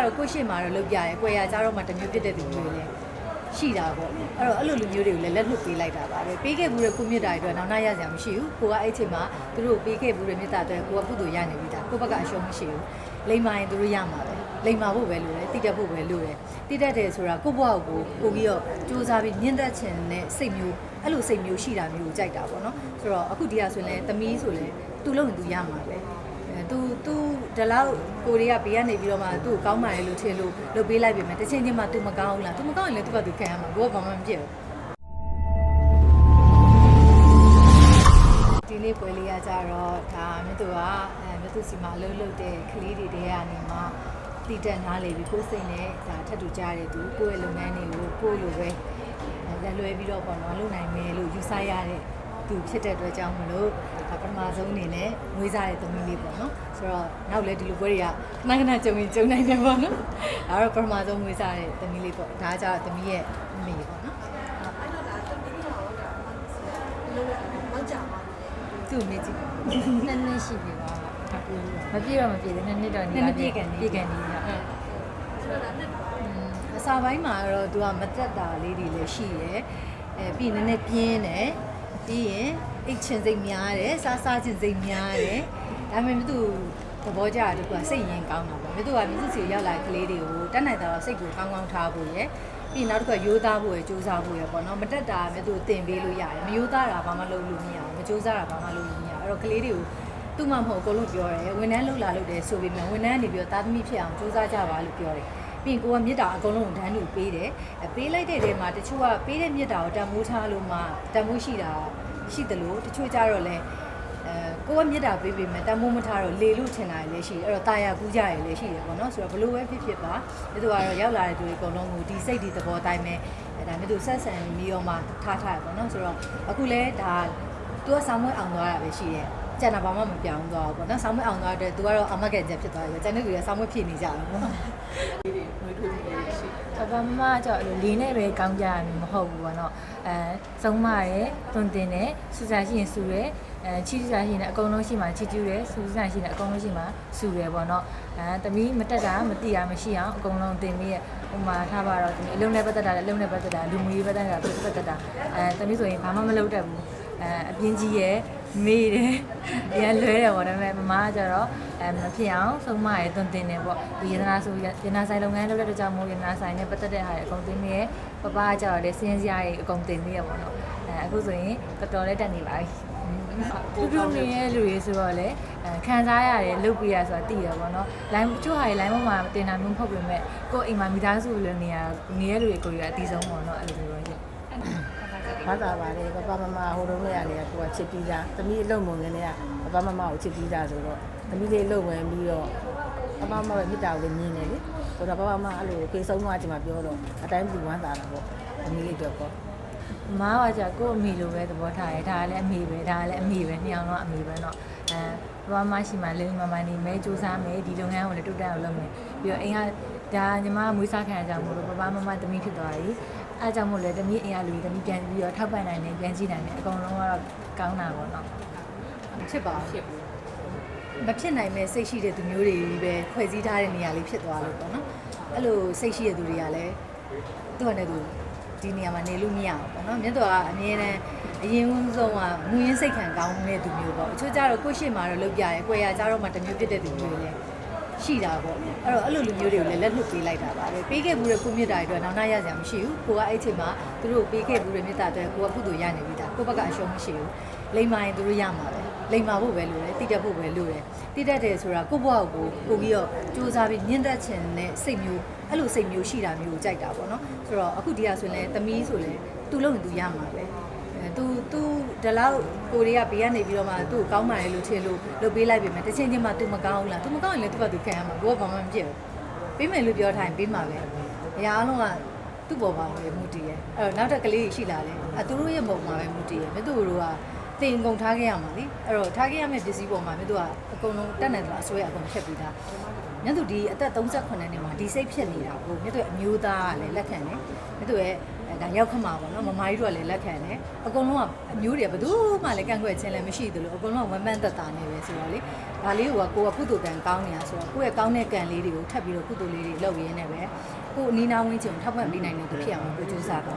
တော့ကိုရှိမှာတော့လုပ်ပြရဲကိုရကြတော့မှတမျိုးဖြစ်တဲ့သူမျိုးလေရှိတာပေါ့အဲ့လိုလူမျိုးတွေကိုလည်းလက်လွတ်ပေးလိုက်တာပါပဲပေးခဲ့ဘူးတဲ့ကိုမြတ်တာတွေအတွက်နောက်နောက်ရစရာမရှိဘူးကိုကအဲ့ချိန်မှာသူတို့ပေးခဲ့ဘူးတဲ့မြတ်တာတွေကိုကကုသိုလ်ရနေပြီဒါကိုဘက်ကအရှုံးမရှိဘူးလိမ္မာရင်သူတို့ရမှာပဲလိမ္မာဖို့ပဲလိုတယ်တိတက်ဖို့ပဲလိုတယ်တိတက်တယ်ဆိုတာကိုဘွားကိုပို့ပြီးတော့စူးစမ်းပြီးညှင်းသက်ခြင်းနဲ့စိတ်မျိုးအဲ့လိုစိတ်မျိုးရှိတာမျိုးကိုကြိုက်တာပေါ့နော်ဆိုတော့အခုဒီကဆိုရင်သမီးဆိုရင်သူ့လုံးသူရမှာပဲသူဒီလောက်ကိုရီးယားဘေးကနေပြီးတော့မှသူ့ကိုကောင်းပါတယ်လို့ထင်လို့လုပ်ပေးလိုက်ပြီမယ်တစ်ချိန်ချင်းမှသူမကောင်းဘူးလားသူမကောင်းရင်လည်းသူကသူခံရမှာကိုကဘာမှမဖြစ်ဘူးဒီနေ့ပွဲလေးကကြတော့ဒါမြတ်သူကမြတ်သူစီမှာလှုပ်တဲ့ကလေးတွေတဲကနေမှတည်တက်နားလေပြီးကိုယ်စိတ်နဲ့ဒါထပ်တူကြတဲ့သူကိုယ့်ရဲ့လုပ်ငန်းတွေကိုကိုယ်လိုပဲလက်လွဲပြီးတော့ပေါ့နော်လုပ်နိုင်မယ်လို့ယူဆရတဲ့သူဖြစ်တဲ့အတွက်ကြောင့်မလို့ပထမဆုံးအနေနဲ့ငွေစားတဲ့သမီးလေးပေါ့နော်ဆိုတော့နောက်လည်းဒီလိုပွဲတွေကခဏခဏကြုံနိုင်တယ်ပေါ့နော်ဒါတော့ပထမဆုံးငွေစားတဲ့သမီးလေးပေါ့ဒါကကြတော့သမီးရဲ့အမေပေါ့နော်အဲ့တော့ဒါသမီးရောဒါလောက်ကြပါသူ့အမေကြီးနှစ်နှစ်ရှိပြီပါမပြည့်တော့မပြည့်သေးနှစ်နှစ်တော့နေပြည့်ကန်နေပြဆိုတော့ဒါနှစ်အစာပိုင်းမှာတော့သူကမတက်တာလေးတွေလည်းရှိရယ်ပြီးနည်းနည်းပြင်းတယ်ပြီးရင်အိတ်ချင်စိတ်များတယ်စားချင်စိတ်များတယ်ဒါပေမဲ့သူသဘောကျတယ်သူကစိတ်ရင်ကောင်းတာပေါ့မြတ်သူကမြတ်သူစီရောက်လာကလေးတွေကိုတက်နိုင်တော့စိတ်ကိုကောင်းကောင်းထားဖို့ရယ်ပြီးနောက်တစ်ခါရိုးသားဖို့ရယ်စူးစမ်းဖို့ရယ်ပေါ့နော်မတက်တာမြတ်သူတင်ပေးလို့ရတယ်မရိုးသားတာဘာမှလုပ်လို့မရဘူးမစူးစမ်းတာဘာမှလုပ်လို့မရအဲ့တော့ကလေးတွေကိုသူ့မှမဟုတ်အကုန်လုံးပြောတယ်ဝန်ထမ်းလုပ်လာလုပ်တယ်ဆိုပေမဲ့ဝန်ထမ်းနေပြီးတော့သားသမီးဖြစ်အောင်စူးစမ်းကြပါလို့ပြောတယ်ပြီးရင်ကိုကမြစ်တာအကုန်လုံးဒန်းတူပေးတယ်ပေးလိုက်တဲ့တဲမှာတချို့ကပေးတဲ့မြစ်တာကိုတန်မိုးထားလို့မှတန်မိုးရှိတာရှိတယ်လို့တချို့ကြတော့လဲကိုကမြစ်တာပေးပေမဲ့တန်မိုးမထားတော့လေလို့ထင်တာလည်းရှိတယ်အဲ့တော့တာယာကူးကြရလည်းရှိတယ်ပေါ့နော်ဆိုတော့ဘလို့ပဲဖြစ်ပါဒီတော့ရောက်လာတဲ့သူတွေအကုန်လုံးကိုဒီစိတ်ဒီသဘောတိုင်းပဲဒါမြစ်သူဆက်ဆံပြီးတော့မှထားရပေါ့နော်ဆိုတော့အခုလဲဒါသူကဆောင်းမွေးအောင်သွားတာပဲရှိတယ်ကျန်တာဘာမှမပြောင်းသွားဘူးပေါ့နော်ဆောင်းမွေးအောင်သွားတဲ့သူကတော့အမကန်ချက်ဖြစ်သွားတယ်ကျန်တဲ့လူတွေကဆောင်းမွေးဖြစ်နေကြတယ်ပေါ့ဘာမှကြောက်လို့လေးနဲ့ပဲကောင်းကြရမှာမဟုတ်ဘူးပေါ့နော်စုံမရဲတွင်တင်တယ်စူစာရှိရင်စူရဲချီစစာရှိရင်အကုန်လုံးရှိမှချီကျူးတယ်စူစစာရှိရင်အကုန်လုံးရှိမှစူရဲပေါ့နော်သမီးမတက်တာမတိတာမရှိအောင်အကုန်လုံးတင်ပြီးရဟိုမှာထားပါတော့အလုံးနဲ့ပတ်သက်တာလည်းအလုံးနဲ့ပတ်သက်တာလူမျိုးပတ်သက်တာပတ်သက်တာသမီးဆိုရင်ဘာမှမလုပ်တတ်ဘူးအပြင်းကြီးရဲ့မေးတယ်ဒီကလွဲတယ်ပေါ့ဒါပေမဲ့မမကကြတော့မဖြစ်အောင်ဆုံးမရဲတွင်တင်တယ်ပေါ့ဒီရတနာဆိုရတနာဆိုင်လုပ်ငန်းလုပ်တဲ့ကြောင့်မို့ရတနာဆိုင်နဲ့ပတ်သက်တဲ့ဟာတွေအကုန်တင်နေရပပကကြတော့လေစင်းစရာတွေအကုန်တင်နေရပေါ့နော်အခုဆိုရင်တော်တော်လေးတက်နေပါပြီတူတူနေတဲ့လူတွေဆိုတော့လေခံစားရတယ်လုတ်ပြရဆိုတာသိရပေါ့နော်လိုင်းချို့ဟာတွေလိုင်းပေါ်မှာတင်တာမျိုးမဟုတ်ပေမဲ့ကိုယ်အိမ်မှာမိသားစုလိုနေတဲ့လူတွေကိုယ်ကအတီးဆုံးပေါ့နော်အဲ့လိုမျိုးကြီးဘာသာပါလေပပမမဟိုတုန်းကလည်းကိုကချစ်ပြီးသားသမီးအလုပ်မုံကလေးကပပမမကိုချစ်ပြီးသားဆိုတော့သမီးလေးအလုပ်ဝင်ပြီးတော့ပပမပဲမြစ်တာကိုလည်းမြင်တယ်လေဆိုတော့ပပမအဲ့လိုကေဆုံးသွားချိန်မှာပြောတော့အတိုင်းပြဝမ်းသာတာပေါ့သမီးလေးတော့ပေါ့မကကြကို့အမေလိုပဲသဘောထားရဲဒါလည်းအမေပဲဒါလည်းအမေပဲနှစ်ယောက်တော့အမေပဲเนาะပပမရှိမှလိမ့်မမနေမဲစူးစမ်းမယ်ဒီလုပ်ငန်းကိုလည်းတုတ်တက်အောင်လုပ်မယ်ပြီးတော့အိမ်ကဒါညီမမွေးစားခံရကြမို့လို့ပပမမသမီးဖြစ်သွားပြီအားကြောင့်မို့လဲတမီးအိမ်ကလူတွေတမီးပြန်ပြီးတော့ထောက်ပံ့နိုင်တယ်ပြန်ကြည့်နိုင်တယ်အကုန်လုံးကတော့ကောင်းတာပေါ့နော်ဖြစ်ပါဖြစ်ဘူးမဖြစ်နိုင်မဲ့စိတ်ရှိတဲ့သူမျိုးတွေပဲဖွဲ့စည်းထားတဲ့နေရာလေးဖြစ်သွားလို့ပေါ့နော်အဲ့လိုစိတ်ရှိတဲ့သူတွေကလည်းသူ့နဲ့သူဒီနေရာမှာနေလို့မရဘူးပေါ့နော်မြတ်တော်ကအမြဲတမ်းအရင်ဆုံးကငွေရင်းစိတ်ခံကောင်းတဲ့သူမျိုးပေါ့အချို့ကြတော့ကိုယ့်ရှေ့မှာတော့လုပ်ပြရဲကိုယ်ရကြတော့မှတမျိုးဖြစ်တဲ့သူမျိုးတွေလည်းရှိတာပေါ့အဲ့တော့အဲ့လိုလူမျိုးတွေကိုလည်းလက်လွတ်ပေးလိုက်တာပါပဲပေးခဲ့ဘူးတဲ့ကိုမြတ်တာတွေအတွက်နောက်နောက်ရစရာမရှိဘူးကိုကအဲ့ချိန်မှာသူတို့ပေးခဲ့ဘူးတဲ့မြတ်တာတွေကိုကကုသိုလ်ရနေပြီဒါကိုဘက်ကအရှုံးမရှိဘူးလိမ္မာရင်သူတို့ရမှာပဲလိမ္မာဖို့ပဲလိုတယ်တိတက်ဖို့ပဲလိုတယ်တိတက်တယ်ဆိုတာကိုယ့်ဘဝကိုပို့ပြီးတော့စူးစမ်းပြီးညှင်းသက်ခြင်းနဲ့စိတ်မျိုးအဲ့လိုစိတ်မျိုးရှိတာမျိုးကိုကြိုက်တာပေါ့နော်ဆိုတော့အခုဒီကဆိုရင်သမီးဆိုရင်သူ့လုံးရင်သူရမှာပဲသူဒီလောက်ကိုရီးယားဘေးကနေပြီးတော့မှသူ့ကိုကောင်းပါတယ်လို့ထင်လို့လုပ်ပေးလိုက်ပြီမယ်တစ်ချိန်ချင်းမှသူမကောင်းဘူးလားသူမကောင်းရင်လည်းသူကသူခံရမှာကိုကဘာမှမဖြစ်ဘူးပေးမယ်လို့ပြောထားရင်ပေးမှာပဲအရာအလုံးကသူ့ပေါ်မှာပဲမူတည်ရဲ့အဲ့တော့နောက်ထပ်ကလေးရှိလာတယ်သူတို့ရဲ့ပုံမှာပဲမူတည်ရဲ့မြတ်သူတို့ကတင်ကုန်ထားခဲ့ရမှာလေအဲ့တော့ထားခဲ့ရမယ့်ပစ္စည်းပေါ်မှာမြတ်သူကအကုန်လုံးတက်နေတယ်အစွဲအကုန်ဖြတ်ပြီးသားမြတ်သူဒီအသက်38နှစ်မှာဒီစိတ်ဖြစ်နေတာကိုမြတ်သူအမျိုးသားကလည်းလက်ခံတယ်မြတ်သူရဲ့ ဒါရောက်ခမှာပေါ့နော်မမကြီးတို့ကလည်းလက်ခံတယ်အကုန်လုံးကအမျိုးတွေဘယ်သူမှလည်းကန့်ကွက်ခြင်းလည်းမရှိသလိုအကုန်လုံးကဝမ်းပန်းသက်သာနေပဲဆိုတော့လေဒါလေးကိုကကုသိုလ်ကံကောင်းနေတာဆိုတော့ကိုယ့်ရဲ့ကောင်းတဲ့ကံလေးတွေကိုထပ်ပြီးတော့ကုသိုလ်လေးတွေလုပ်ရင်းနဲ့ပဲကိုယ်အနီးနားဝန်းကျင်ကိုထောက်ပံ့ပေးနိုင်တဲ့သူဖြစ်အောင်ကိုကြိုးစားပါ